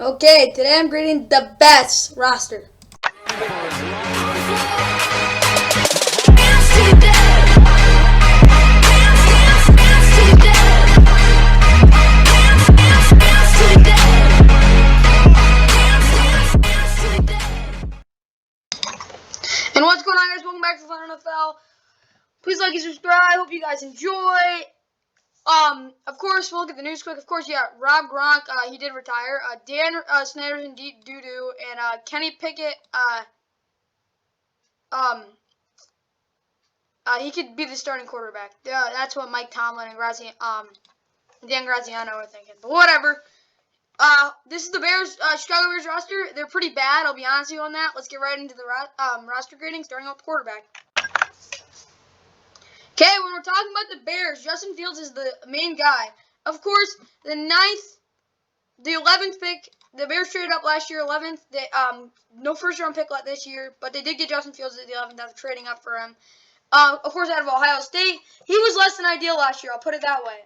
Okay, today I'm grading the best roster. And what's going on, guys? Welcome back to Fun NFL. Please like and subscribe. Hope you guys enjoy. Of course, we'll look at the news quick. Of course, yeah, Rob Gronk, he did retire. Dan Snyder's in deep doo-doo, and Kenny Pickett, he could be the starting quarterback. That's what Mike Tomlin and Dan Graziano are thinking. But whatever. This is the Bears, Chicago Bears roster. They're pretty bad. I'll be honest with you on that. Let's get right into the roster grading, starting with the quarterback. Okay, when we're talking about the Bears, Justin Fields is the main guy. Of course, the 11th pick, the Bears traded up last year, 11th. They, no first-round pick this year, but they did get Justin Fields at the 11th after trading up for him. Of course, out of Ohio State, he was less than ideal last year. I'll put it that way.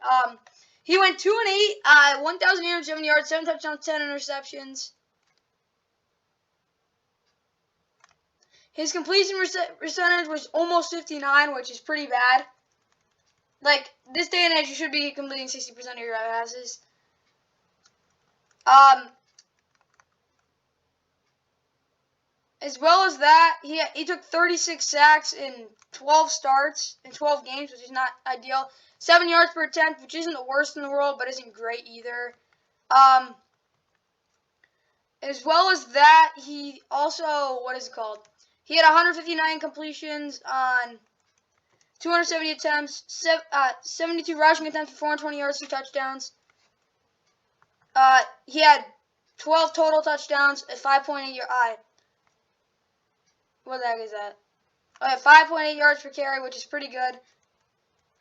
He went 2-8, 1,807 yards, 7 touchdowns, 10 interceptions. His completion percentage was almost 59, which is pretty bad. Like, this day and age, you should be completing 60% of your passes. As well as that, he took 36 sacks in 12 starts, in 12 games, which is not ideal. 7 yards per attempt, which isn't the worst in the world, but isn't great either. As well as that, he also, he had 159 completions on 270 attempts, 72 rushing attempts for 420 yards, 2 touchdowns. He had 12 total touchdowns at 5.8 yards. What the heck is that? 5.8 yards per carry, which is pretty good.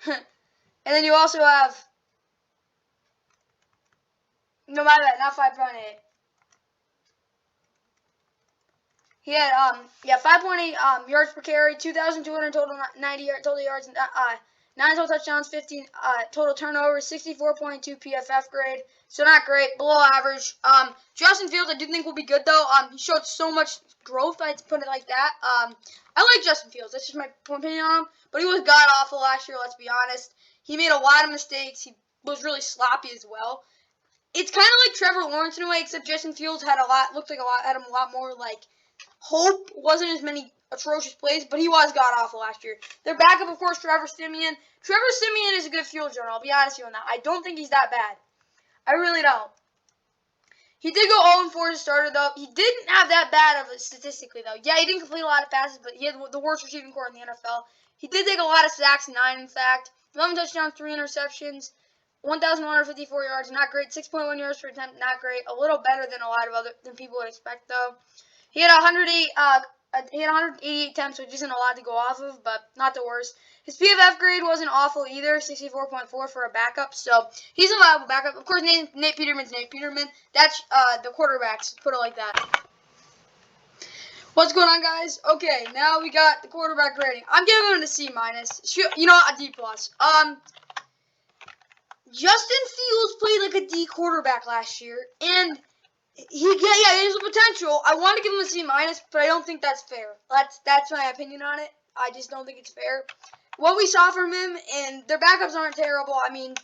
And then you also have, no matter that, not 5.8. He had 5.8 yards per carry, 2,200 total 90 total yards, 9 total touchdowns, 15 total turnovers, 64.2 PFF grade. So not great, below average. Justin Fields, I do think will be good though. He showed so much growth, I'd put it like that. I like Justin Fields. That's just my opinion on him. But he was god awful last year. Let's be honest. He made a lot of mistakes. He was really sloppy as well. It's kind of like Trevor Lawrence in a way, except Justin Fields had a lot more like hope. Wasn't as many atrocious plays, but he was god awful last year. Their backup, of course, Trevor Siemian. Trevor Siemian is a good field general. I'll be honest with you on that. I don't think he's that bad. I really don't. He did go 0-4 as a starter, though. He didn't have that bad of a statistically, though. Yeah, he didn't complete a lot of passes, but he had the worst receiving core in the NFL. He did take a lot of sacks, 9 in fact. 11 touchdowns, 3 interceptions, 1,154 yards, not great. 6.1 yards per attempt, not great. A little better than a lot of than people would expect, though. He had 188 attempts, which isn't a lot to go off of, but not the worst. His PFF grade wasn't awful either, 64.4 for a backup, so he's a viable backup. Of course, Nate Peterman's Nate Peterman. That's the quarterbacks, put it like that. What's going on, guys? Okay, now we got the quarterback grading. I'm giving him a C-. You know, a D+. Justin Fields played like a D quarterback last year, and there's a potential. I want to give him a C-, but I don't think that's fair. That's my opinion on it. I just don't think it's fair. What we saw from him, and their backups aren't terrible. I mean,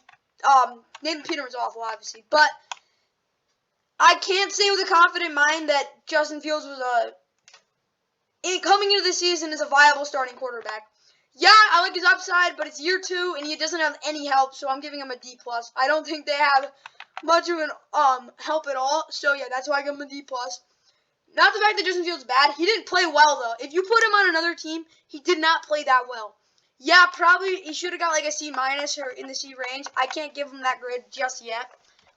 Nathan Peterman's awful, obviously, but I can't say with a confident mind that Justin Fields was coming into the season as a viable starting quarterback. Yeah, I like his upside, but it's year 2, and he doesn't have any help, so I'm giving him a D+. I don't think they have much of an help at all, so yeah, that's why I give him a D+. Not the fact that Justin Fields is bad. He didn't play well, though. If you put him on another team, he did not play that well. Yeah, probably he should have got like a C- or in the C range. I can't give him that grade just yet.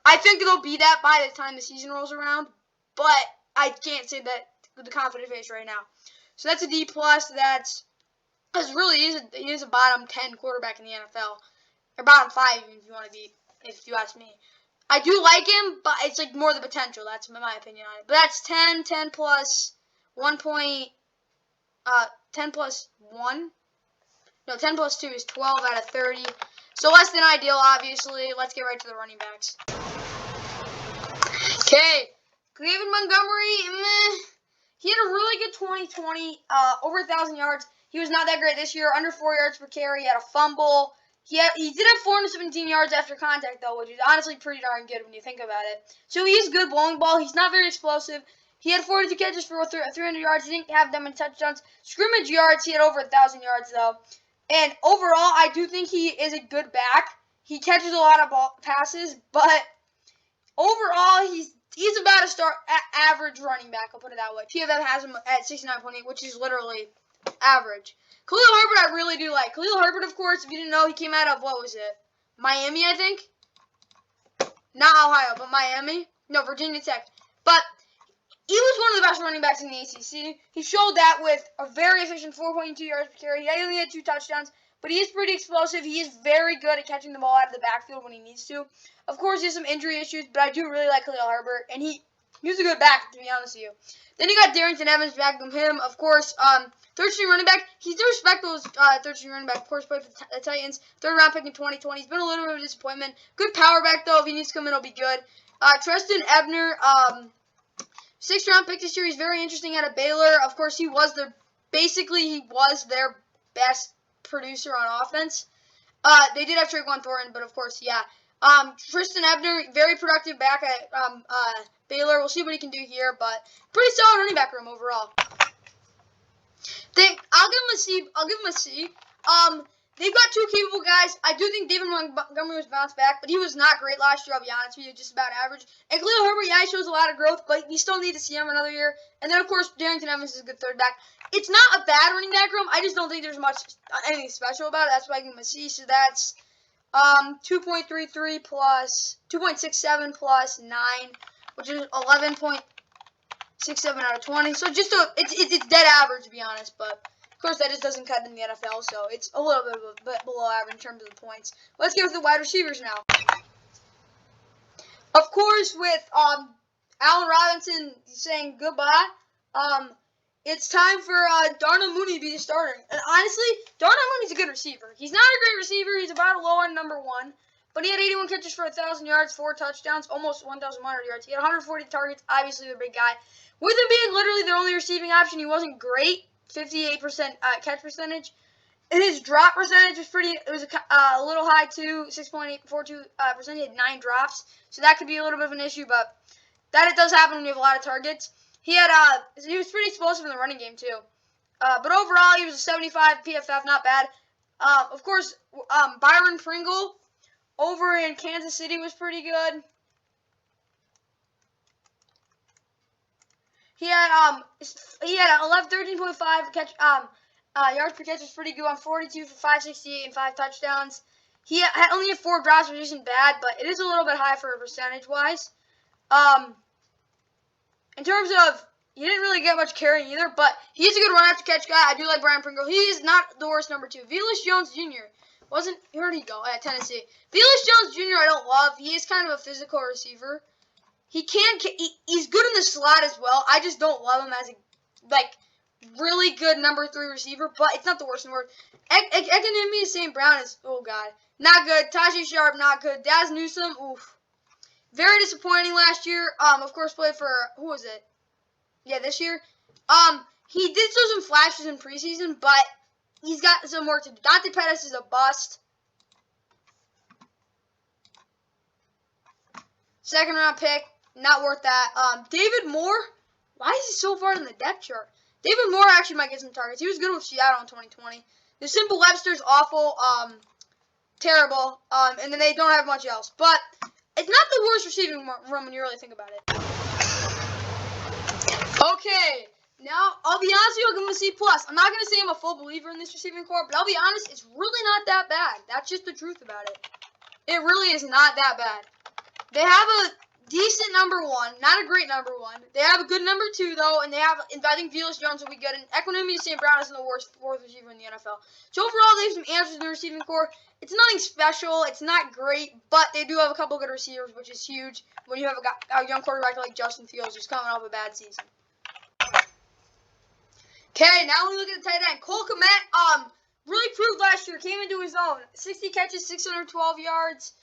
I think it'll be that by the time the season rolls around, but I can't say that with a confident face right now. So that's a D+. He is a bottom 10 quarterback in the NFL, or bottom 5 if you ask me. I do like him, but it's like more the potential. That's my opinion on it. But that's 10 plus 1 point, 10 plus 1. No, 10 plus 2 is 12 out of 30. So less than ideal, obviously. Let's get right to the running backs. Okay, David Montgomery, meh. He had a really good 2020, over 1,000 yards. He was not that great this year, under 4 yards per carry. He had a fumble. He did have 417 yards after contact, though, which is honestly pretty darn good when you think about it. So he is good blowing ball. He's not very explosive. He had 42 catches for 300 yards. He didn't have them in touchdowns. Scrimmage yards, he had over 1,000 yards, though. And overall, I do think he is a good back. He catches a lot of passes, but overall, he's about a average running back. I'll put it that way. PFF has him at 69.8, which is literally average. Khalil Herbert, I really do like. Khalil Herbert, of course, if you didn't know, he came out of, what was it? Miami, I think? Not Ohio, but Miami. No, Virginia Tech. But he was one of the best running backs in the ACC. He showed that with a very efficient 4.2 yards per carry. He only had 2 touchdowns, but he is pretty explosive. He is very good at catching the ball out of the backfield when he needs to. Of course, he has some injury issues, but I do really like Khalil Herbert, and he was a good back, to be honest with you. Then you got Darrington Evans back from him, of course. Third-string running back. He's a respectable third-string running back. Of course, played for the Titans. Third-round pick in 2020. He's been a little bit of a disappointment. Good power back, though. If he needs to come in, he'll be good. Treston Ebner, 6th-round pick this year. He's very interesting out of Baylor. Of course, he was their best producer on offense. They did have Traquan Thornton, but of course, yeah. Treston Ebner, very productive back at Baylor. We'll see what he can do here, but pretty solid running back room overall. I'll give him a C. They've got 2 capable guys. I do think David Montgomery was bounced back, but he was not great last year, I'll be honest with you, just about average. And Khalil Herbert, yeah, he shows a lot of growth, but you still need to see him another year. And then, of course, Darrington Evans is a good third back. It's not a bad running back room. I just don't think there's anything special about it. That's why I give him a C. So that's 2.33 plus 2.67 plus 9, which is 11.67 out of 20. So just it's dead average, to be honest, but of course that just doesn't cut in the NFL, so it's a little bit below average in terms of the points. Let's get with the wide receivers now. Of course, with Allen Robinson saying goodbye, it's time for Darnell Mooney to be the starter. And honestly, Darnell Mooney's a good receiver. He's not a great receiver. He's about a low-end number 1. But he had 81 catches for 1,000 yards, 4 touchdowns, almost 1,100 yards. He had 140 targets, obviously a big guy. With him being literally their only receiving option, he wasn't great. 58% catch percentage. And his drop percentage was it was a little high too, 6.842%. He had 9 drops. So that could be a little bit of an issue, but it does happen when you have a lot of targets. He was pretty explosive in the running game too. But overall, he was a 75 PFF, not bad. Of course, Byron Pringle over in Kansas City was pretty good. He had 13.5 catch yards per catch, was pretty good on 42 for 568 and 5 touchdowns. He only had 4 drops, which isn't bad, but it is a little bit high for percentage wise. In terms of, he didn't really get much carrying either, but he's a good run after catch guy. I do like Brian Pringle. He is not the worst number 2. Velus Jones Jr. Where'd he go? At Tennessee. Velus Jones Jr. I don't love. He is kind of a physical receiver. He's good in the slot as well. I just don't love him as a really good number 3 receiver, but it's not the worst in the world. Economy St. Brown is, oh god, not good. Tajay Sharp, not good. Daz Newsome, oof. Very disappointing last year. Of course, played for, who was it? Yeah, this year. He did show some flashes in preseason, but he's got some work to do. Dante Pettis is a bust. 2nd-round pick, not worth that. David Moore, why is he so far in the depth chart? David Moore actually might get some targets. He was good with Seattle in 2020. The Simple Webster's awful, terrible, and then they don't have much else. But it's not the worst receiving room when you really think about it. Okay, now I'll be honest with you, I'll give him a C+. I'm not going to say I'm a full believer in this receiving core, but I'll be honest, it's really not that bad. That's just the truth about it. It really is not that bad. They have a decent number 1, not a great number 1. They have a good number 2, though, and I think Velus Jones will be good. And Equanimity St. Brown isn't the worst 4th receiver in the NFL. So overall, they have some answers in the receiving core. It's nothing special. It's not great, but they do have a couple good receivers, which is huge when you have a young quarterback like Justin Fields who's coming off a bad season. Okay, now we look at the tight end. Cole Kmet, really proved last year. Came into his own. 60 catches, 612 yards.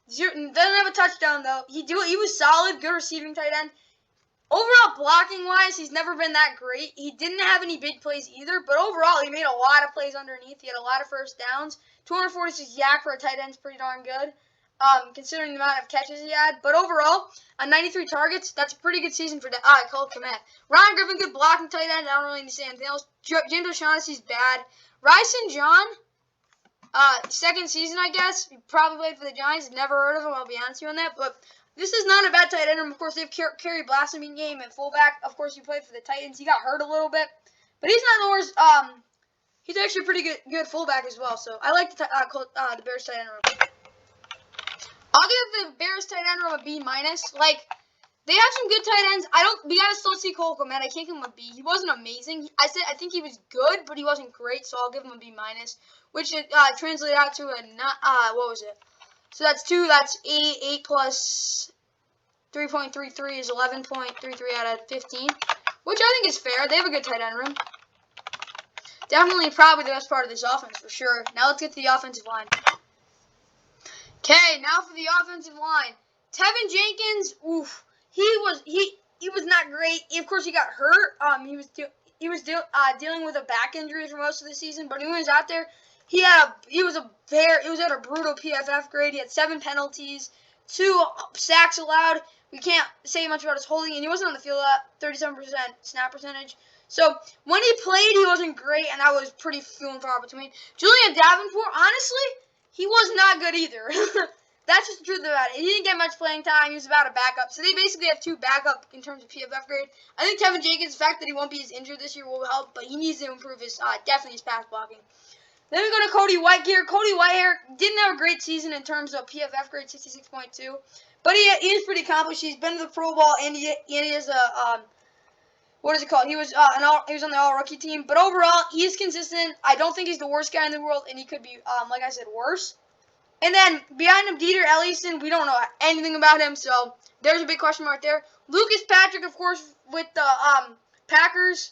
Doesn't have a touchdown, though. He was solid, good receiving tight end. Overall, blocking-wise, he's never been that great. He didn't have any big plays either, but overall, he made a lot of plays underneath. He had a lot of first downs. 246 yak for a tight end is pretty darn good, considering the amount of catches he had. But overall, on 93 targets, that's a pretty good season for Cole Kmet. Ryan Griffin, good blocking tight end. I don't really need to say anything else. James O'Shaughnessy's bad. Ryson John, second season, I guess. He probably played for the Giants. Never heard of him, I'll be honest with you on that. But this is not a bad tight end. Of course, they have Kerry Blasphemy game at fullback. Of course, he played for the Titans. He got hurt a little bit. But he's not the worst. He's actually a pretty good fullback as well. So I like the Bears tight end room. I'll give the Bears tight end room a B-. Like, they have some good tight ends. We gotta still see Cole Kmet. I can't give him a B. He wasn't amazing. I think he was good, but he wasn't great. So I'll give him a B-, which translated out to a not. What was it? So that's 2. That's 8. 8 plus 3.33 is 11.33 out of 15, which I think is fair. They have a good tight end room. Definitely, probably the best part of this offense for sure. Now let's get to the offensive line. Okay, now for the offensive line. Tevin Jenkins, oof. He was not great. Of course, he got hurt. He was dealing with a back injury for most of the season, but when he was out there, he was at a brutal PFF grade. He had 7 penalties, 2 sacks allowed. We can't say much about his holding, and he wasn't on the field at 37% snap percentage. So when he played, he wasn't great, and I was pretty few and far between. Julian Davenport, honestly, he was not good either. That's just the truth about it. He didn't get much playing time. He was about a backup. So they basically have 2 backup in terms of PFF grade. I think Tevin Jenkins, the fact that he won't be as injured this year will help, but he needs to improve his definitely his pass blocking. Then we go to Cody Whitehair. Cody Whitehair didn't have a great season in terms of PFF grade, 66.2. But he is pretty accomplished. He's been to the Pro Bowl, and he is a what is it called? He was on the All-Rookie team. But overall, he is consistent. I don't think he's the worst guy in the world, and he could be, like I said, worse. And then behind him, Dieter Ellison, we don't know anything about him, so there's a big question mark there. Lucas Patrick, of course, with the Packers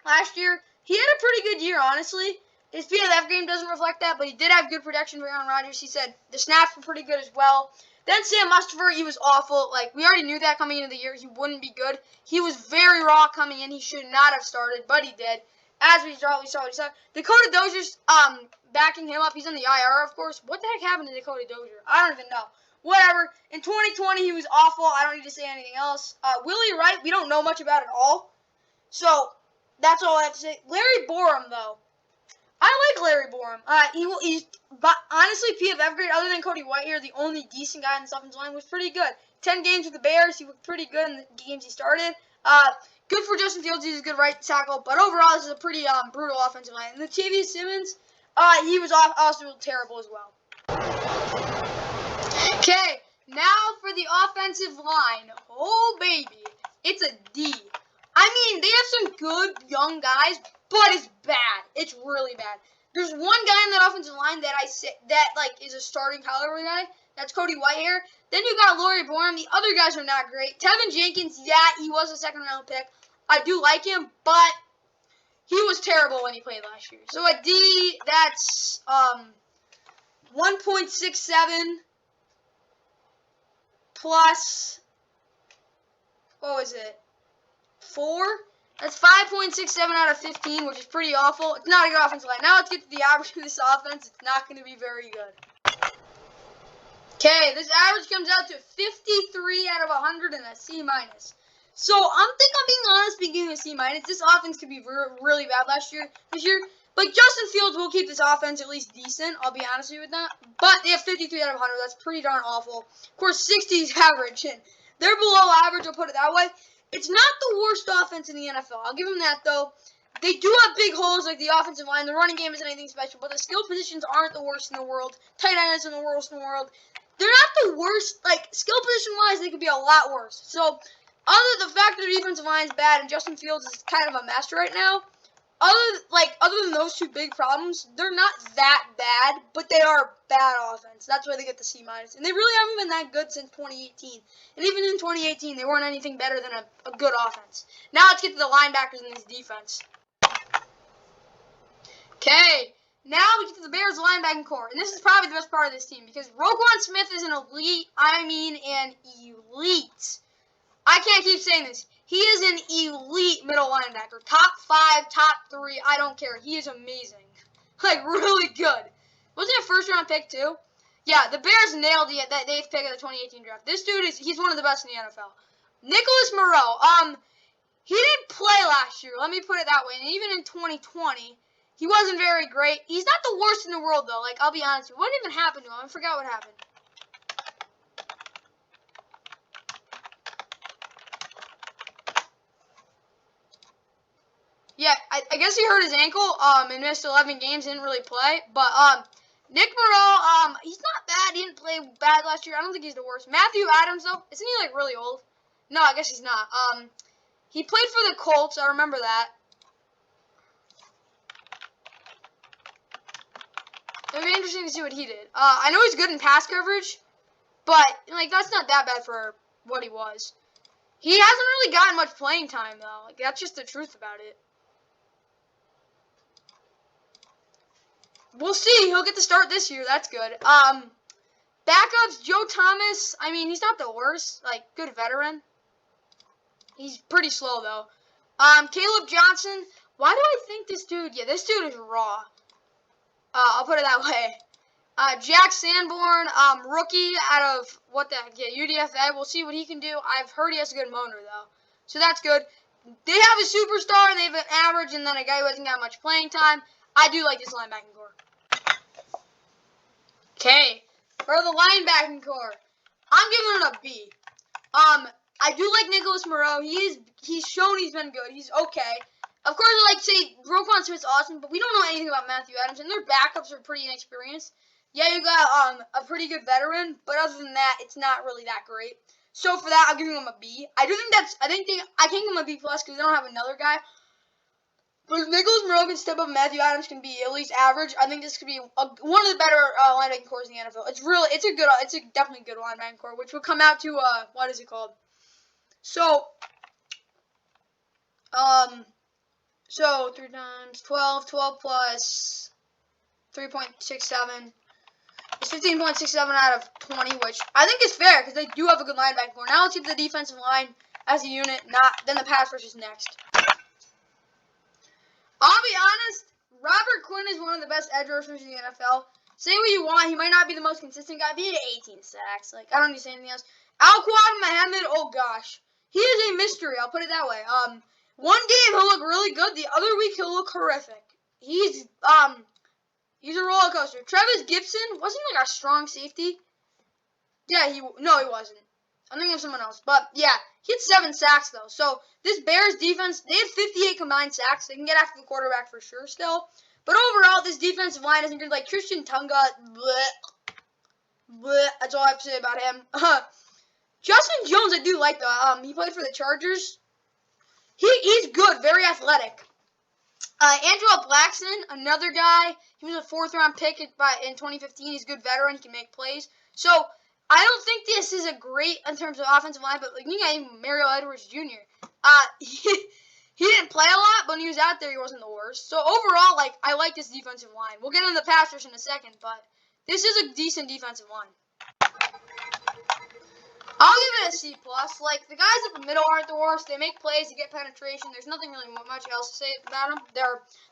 last year, he had a pretty good year, honestly. His PFF game doesn't reflect that, but he did have good protection for Aaron Rodgers. He said the snaps were pretty good as well. Then Sam Mustipher, he was awful. Like, we already knew that coming into the year. He wouldn't be good. He was very raw coming in. He should not have started, but he did. As we saw. Dakota Dozier's backing him up. He's on the IR, of course. What the heck happened to Dakota Dozier? I don't even know. Whatever. In 2020, he was awful. I don't need to say anything else. Willie Wright, we don't know much about at all. So, that's all I have to say. Larry Borum, though. I like Larry Borum. But honestly, PFF grade, other than Cody Whitehair, the only decent guy in the offensive line, was pretty good. 10 games with the Bears, he was pretty good in the games he started. Good for Justin Fields, he's a good right tackle. But overall, this is a pretty brutal offensive line. And the Latavius Simmons, he was also terrible as well. Okay, now for the offensive line. Oh, baby, it's a D. I mean, they have some good young guys, but it's bad. It's really bad. There's one guy in that offensive line that is a starting caliber guy. That's Cody Whitehair. Then you got Larry Borum. The other guys are not great. Tevin Jenkins, yeah, he was a second-round pick. I do like him, but he was terrible when he played last year. So a D, that's 1.67 plus, what was it, 4? That's 5.67 out of 15, which is pretty awful. It's not a good offensive line. Now let's get to the average of this offense. It's not going to be very good. Okay, this average comes out to 53 out of 100 and a C-. So I'm being honest, being a C-. This offense could be really bad this year. But Justin Fields will keep this offense at least decent. I'll be honest with you with that. But they have 53 out of 100. That's pretty darn awful. Of course, 60 is average, and they're below average. I'll put it that way. It's not the worst offense in the NFL. I'll give them that, though. They do have big holes like the offensive line. The running game isn't anything special, but the skill positions aren't the worst in the world. Tight ends isn't the worst in the world. They're not the worst. Like, skill position-wise, they could be a lot worse. So, the fact that the defensive line is bad and Justin Fields is kind of a mess right now, other than those 2 big problems, they're not that bad, but they are bad offense. That's why they get the C-. And they really haven't been that good since 2018. And even in 2018, they weren't anything better than a good offense. Now let's get to the linebackers in this defense. Okay, Now we get to the Bears linebacking core, and this is probably the best part of this team because Roquan Smith is an elite. I mean, an elite. I can't keep saying this. He is an elite middle linebacker. Top 5, top 3, I don't care. He is amazing. Like, really good. Wasn't it a first-round pick, too? Yeah, the Bears nailed the 8th pick of the 2018 draft. This dude he's one of the best in the NFL. Nicholas Moreau, he didn't play last year. Let me put it that way. And even in 2020, he wasn't very great. He's not the worst in the world, though. Like, I'll be honest with you. What even happened to him? I forgot what happened. Yeah, I guess he hurt his ankle, and missed 11 games, didn't really play. But, Nick Moreau, he's not bad. He didn't play bad last year. I don't think he's the worst. Matthew Adams, though, isn't he, like, really old? No, I guess he's not. He played for the Colts. I remember that. It'd be interesting to see what he did. I know he's good in pass coverage, but, like, that's not that bad for what he was. He hasn't really gotten much playing time, though. Like, that's just the truth about it. We'll see. He'll get to start this year. That's good. Backups, Joe Thomas. I mean, he's not the worst. Like, good veteran. He's pretty slow, though. Caleb Johnson. Why do I think this dude? Yeah, this dude is raw. I'll put it that way. Jack Sanborn, rookie out of, what the heck, yeah, UDFA. We'll see what he can do. I've heard he has a good motor, though. So that's good. They have a superstar, and they have an average, and then a guy who hasn't got much playing time. I do like this linebacking core. Okay, for the linebacking core, I'm giving it a B. I do like Nicholas Moreau. He's shown he's been good. He's okay. Of course, I like to say Roquan Smith's awesome, but we don't know anything about Matthew Adams, and their backups are pretty inexperienced. Yeah, you got a pretty good veteran, but other than that, it's not really that great. So for that, I'll give them a B. I can't give them a B plus because they don't have another guy. But if Nicholas Moreau can step up, Matthew Adams can be at least average. I think this could be one of the better linebacking cores in the NFL. It's a definitely good linebacking core, which would come out to what is it called? So 3 times 12 plus 3.67 is 15.67 out of 20, which I think is fair because they do have a good linebacking core. Now let's get to the defensive line as a unit. Then the pass rush is next. I'll be honest, Robert Quinn is one of the best edge rushers in the NFL. Say what you want, he might not be the most consistent guy, but he had 18 sacks. Like, I don't need to say anything else. Alquan Mohammed, oh gosh. He is a mystery, I'll put it that way. One game he'll look really good, the other week he'll look horrific. He's a roller coaster. Travis Gibson, wasn't he like a strong safety? Yeah, no, he wasn't. I'm thinking of someone else. But, yeah, he had 7 sacks, though. So, this Bears defense, they had 58 combined sacks. They can get after the quarterback for sure still. But overall, this defensive line isn't good. Like, Christian Tunga, bleh, that's all I have to say about him. Justin Jones, I do like, though. He played for the Chargers. He's good, very athletic. Andrew Blackson, another guy. He was a 4th-round pick in 2015. He's a good veteran. He can make plays. So, I don't think this is a great in terms of offensive line, but like you got even Mario Edwards Jr. He didn't play a lot, but when he was out there, he wasn't the worst. So overall, like I like this defensive line. We'll get into the pass rush in a second, but this is a decent defensive line. I'll give it a C+. Like the guys up the middle aren't the worst. They make plays, they get penetration. There's nothing really much else to say about them.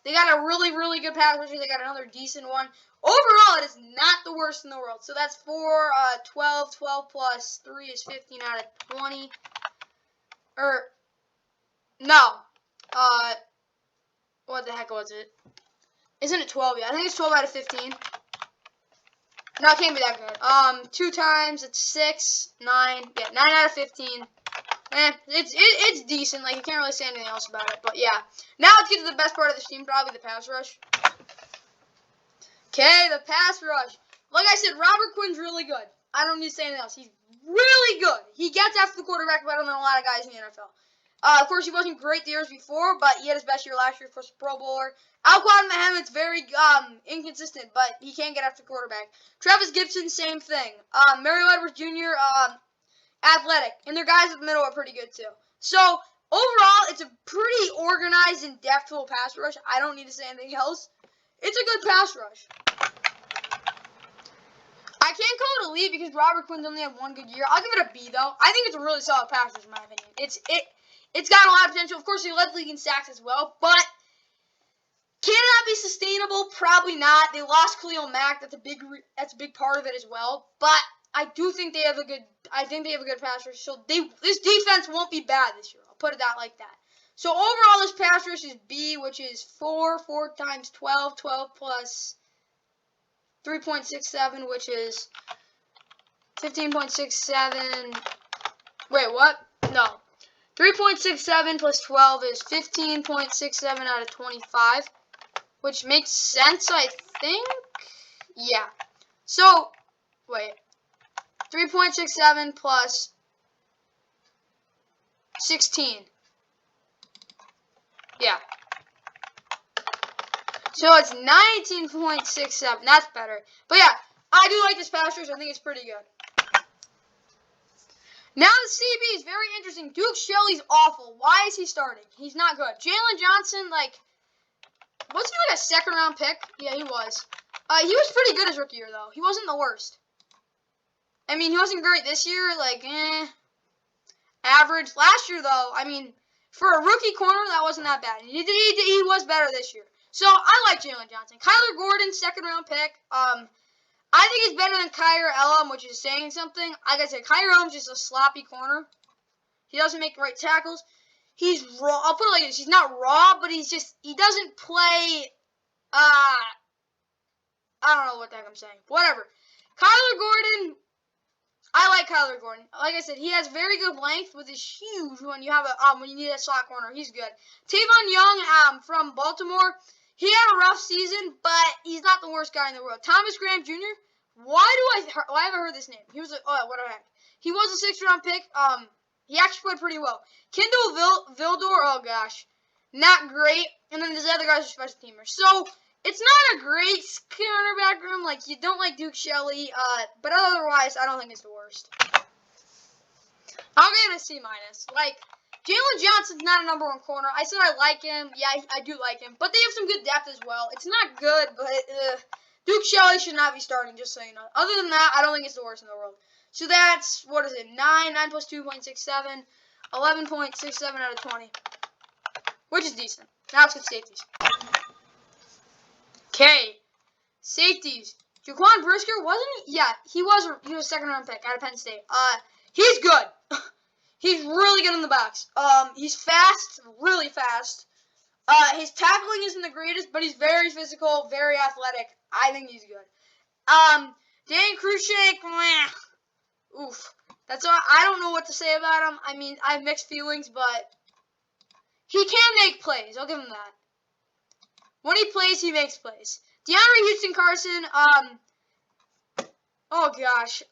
They got a really good pass rusher. They got another decent one. Overall, it is not the worst in the world. So that's 4, 12 plus 3 is 15 out of 20. No. What the heck was it? Isn't it 12 yet? I think it's 12 out of 15. No, it can't be that good. 2 times, it's 6, 9. Yeah, 9 out of 15. It's decent. Like, you can't really say anything else about it. But, yeah. Now let's get to the best part of this team, probably the pass rush. Okay, the pass rush. Like I said, Robert Quinn's really good. I don't need to say anything else. He's really good. He gets after the quarterback better than a lot of guys in the NFL. Of course, he wasn't great the years before, but he had his best year last year, of course, Pro Bowler. Alquan Mohammed's very inconsistent, but he can get after the quarterback. Travis Gibson, same thing. Mario Edwards Jr., athletic. And their guys in the middle are pretty good, too. So, overall, it's a pretty organized and depthful pass rush. I don't need to say anything else. It's a good pass rush. I can't call it elite because Robert Quinn's only had one good year. I'll give it a B though. I think it's a really solid pass rush in my opinion. It's got a lot of potential. Of course, he led the league in sacks as well, but can it be sustainable? Probably not. They lost Khalil Mack. That's a big part of it as well. But I do think they have a good. I think they have a good pass rush. So this defense won't be bad this year. I'll put it that like that. So overall, this pass rush is B, which is 4 times 12, 12 plus 3.67, which is 15.67. Wait, what? No. 3.67 plus 12 is 15.67 out of 25, which makes sense, I think. Yeah. So, wait. 3.67 plus 16. Yeah. So it's 19.67. That's better. But yeah, I do like this pass rush. I think it's pretty good. Now the CB is very interesting. Duke Shelley's awful. Why is he starting? He's not good. Jalen Johnson, like, wasn't he like a second-round pick? Yeah, he was. He was pretty good his rookie year, though. He wasn't the worst. I mean, he wasn't great this year. Like, average. Last year, though, I mean, for a rookie corner, that wasn't that bad. He was better this year. So, I like Jalen Johnson. Kyler Gordon, second-round pick. I think he's better than Kyer Elam, which is saying something. Like I said, Kyer Elam's just a sloppy corner. He doesn't make the right tackles. He's raw. I'll put it like this. He's not raw, but he doesn't play, I don't know what the heck I'm saying. Whatever. Kyler Gordon, I like Kyler Gordon. Like I said, he has very good length, with his huge when you need a slot corner. He's good. Tavon Young, from Baltimore, he had a rough season, but he's not the worst guy in the world. Thomas Graham Jr., why have I heard this name? He was what the heck? He was a 6th-round pick. He actually played pretty well. Kendall Vildor, oh gosh, not great. And then there's other guys are special teamers. So it's not a great cornerback room. Like, you don't like Duke Shelley, but otherwise, I don't think it's the worst. I'll give it a C-. Like, Jalen Johnson's not a number 1 corner. I said I like him. Yeah, I do like him. But they have some good depth as well. It's not good, but Duke Shelley should not be starting, just so you know. Other than that, I don't think it's the worst in the world. So that's, what is it, 9 plus 2.67, 11.67 out of 20, which is decent. Now let's get safeties. Okay, safeties. Jaquan Brisker, wasn't he? Yeah, he was a 2nd-round pick out of Penn State. He's good. He's really good in the box. He's fast, really fast. His tackling isn't the greatest, but he's very physical, very athletic. I think he's good. Dan Cruikshank, oof. That's all. I don't know what to say about him. I mean, I have mixed feelings, but he can make plays. I'll give him that. When he plays, he makes plays. DeAndre Houston Carson, oh gosh,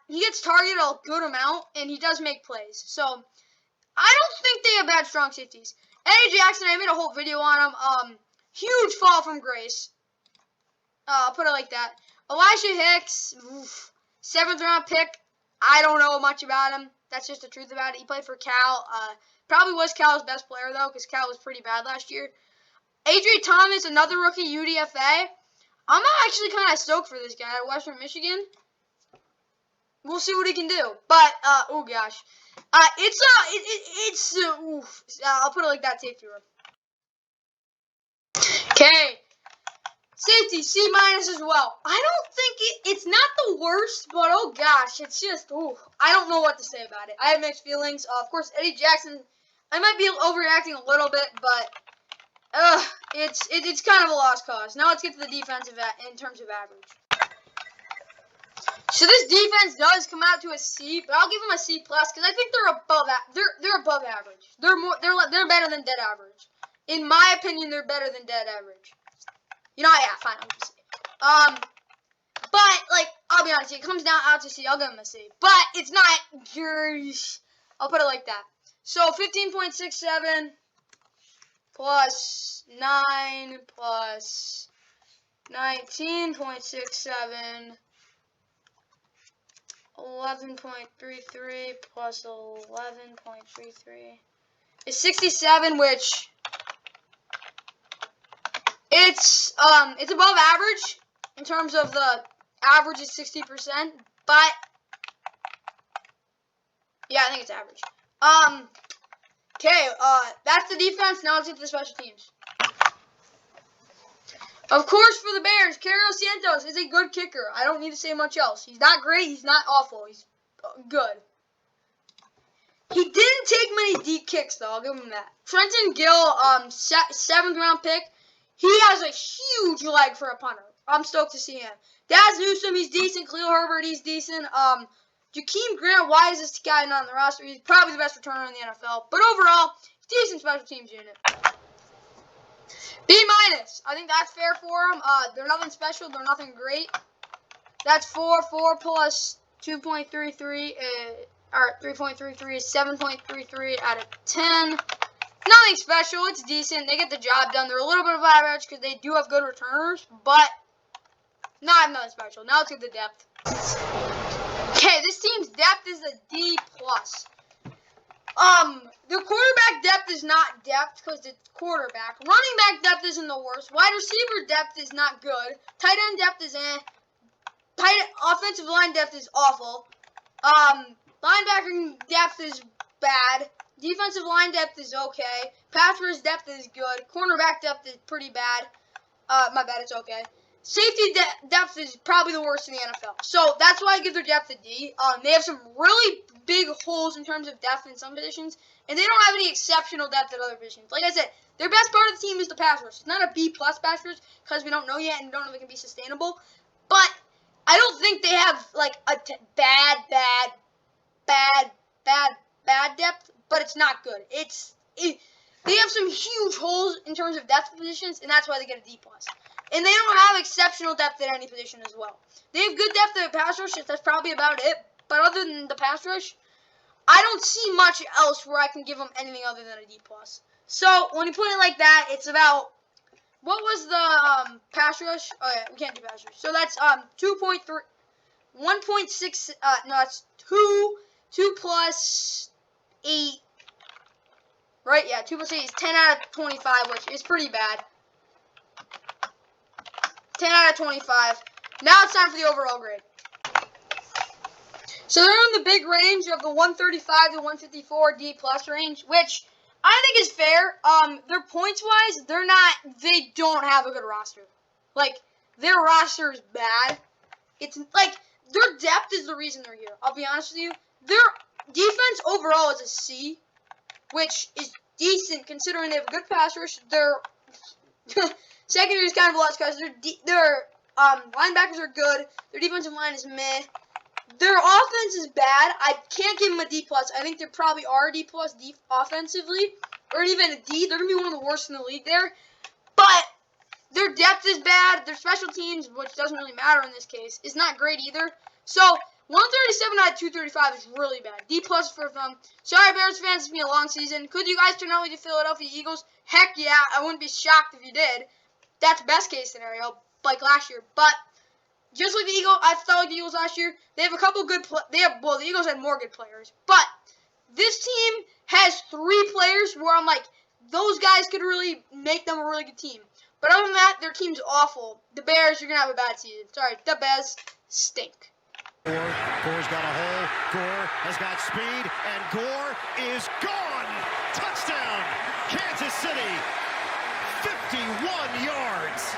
he gets targeted a good amount, and he does make plays. So, I don't think they have bad strong safeties. Eddie Jackson, I made a whole video on him. Huge fall from grace. I'll put it like that. Elijah Hicks, 7th-round pick. I don't know much about him. That's just the truth about it. He played for Cal. Probably was Cal's best player, though, because Cal was pretty bad last year. Adrian Thomas, another rookie, UDFA. I'm actually kind of stoked for this guy at Western Michigan. We'll see what he can do. But, oh gosh. I'll put it like that, safety room. Okay. Safety, C- as well. I don't think it's not the worst, but oh gosh, it's just, I don't know what to say about it. I have mixed feelings. Of course, Eddie Jackson, I might be overreacting a little bit, but it's kind of a lost cause. Now let's get to the defensive in terms of average. So this defense does come out to a C, but I'll give them a C plus because I think they're above they're above average. They're better than dead average. In my opinion, they're better than dead average. You know, yeah, fine, I'll give a C. But like, I'll be honest, it comes down out to C. I'll give them a C, but it's not yours. I'll put it like that. So 15.67 plus 9 plus 19.67. 11.33 plus 11.33 is 67, which It's above average in terms of the average is 60%, but yeah, I think it's average. Okay, that's the defense. Now let's get to the special teams. Of course, for the Bears, Carlos Santos is a good kicker. I don't need to say much else. He's not great. He's not awful. He's good. He didn't take many deep kicks, though. I'll give him that. Trenton Gill, 7th round pick. He has a huge leg for a punter. I'm stoked to see him. Daz Newsome, he's decent. Khalil Herbert, he's decent. Jakeem Grant, why is this guy not on the roster? He's probably the best returner in the NFL. But overall, decent special teams unit. B-. I think that's fair for them. They're nothing special. They're nothing great. That's 4 plus 2.33, or 3.33 is 7.33 out of 10. Nothing special. It's decent. They get the job done. They're a little bit of average because they do have good returners, but not nothing special. Now let's get the depth. Okay, this team's depth is a D+. The quarterback depth is not depth because it's quarterback. Running back depth isn't the worst. Wide receiver depth is not good. Tight end depth is offensive line depth is awful. Linebacker depth is bad. Defensive line depth is okay. Pass rush depth is good. Cornerback depth is pretty bad. My bad, it's okay. Safety depth is probably the worst in the NFL. So that's why I give their depth a D. They have some really big holes in terms of depth in some positions, and they don't have any exceptional depth at other positions. Like I said, their best part of the team is the pass rush. It's not a B+ pass rush because we don't know yet and don't know if it can be sustainable. But I don't think they have like a bad depth, but it's not good. They have some huge holes in terms of depth positions, and that's why they get a D+. And they don't have exceptional depth at any position as well. They have good depth at pass rush. That's probably about it. But other than the pass rush, I don't see much else where I can give them anything other than a D+. So when you put it like that, it's about, what was the pass rush? Oh yeah, we can't do pass rush. So that's 2.3, 1.6. No, that's 2 plus 8. Right? Yeah, 2 plus 8 is 10 out of 25, which is pretty bad. 10 out of 25. Now it's time for the overall grade. So they're in the big range of the 135 to 154 D+ range, which I think is fair. Their points wise, they don't have a good roster. Like, their roster is bad. It's like their depth is the reason they're here. I'll be honest with you. Their defense overall is a C, which is decent considering they have a good pass rush. Their secondary is kind of lost because their linebackers are good. Their defensive line is meh. Their offense is bad. I can't give them a D+. I think they probably are a D+ offensively, or even a D. They're going to be one of the worst in the league there. But their depth is bad. Their special teams, which doesn't really matter in this case, is not great either. So 137 out of 235 is really bad. D+ for them. Sorry, Bears fans, it's been a long season. Could you guys turn out with the Philadelphia Eagles? Heck yeah. I wouldn't be shocked if you did. That's best case scenario, like last year. But just like the Eagles, I felt like the Eagles last year. They have a couple good. The Eagles had more good players, but this team has 3 players where I'm like, those guys could really make them a really good team. But other than that, their team's awful. The Bears, you're gonna have a bad season. Sorry, the Bears stink. Gore's got a hole. Gore has got speed, and Gore is gone. Touchdown, Kansas City. 51 yards.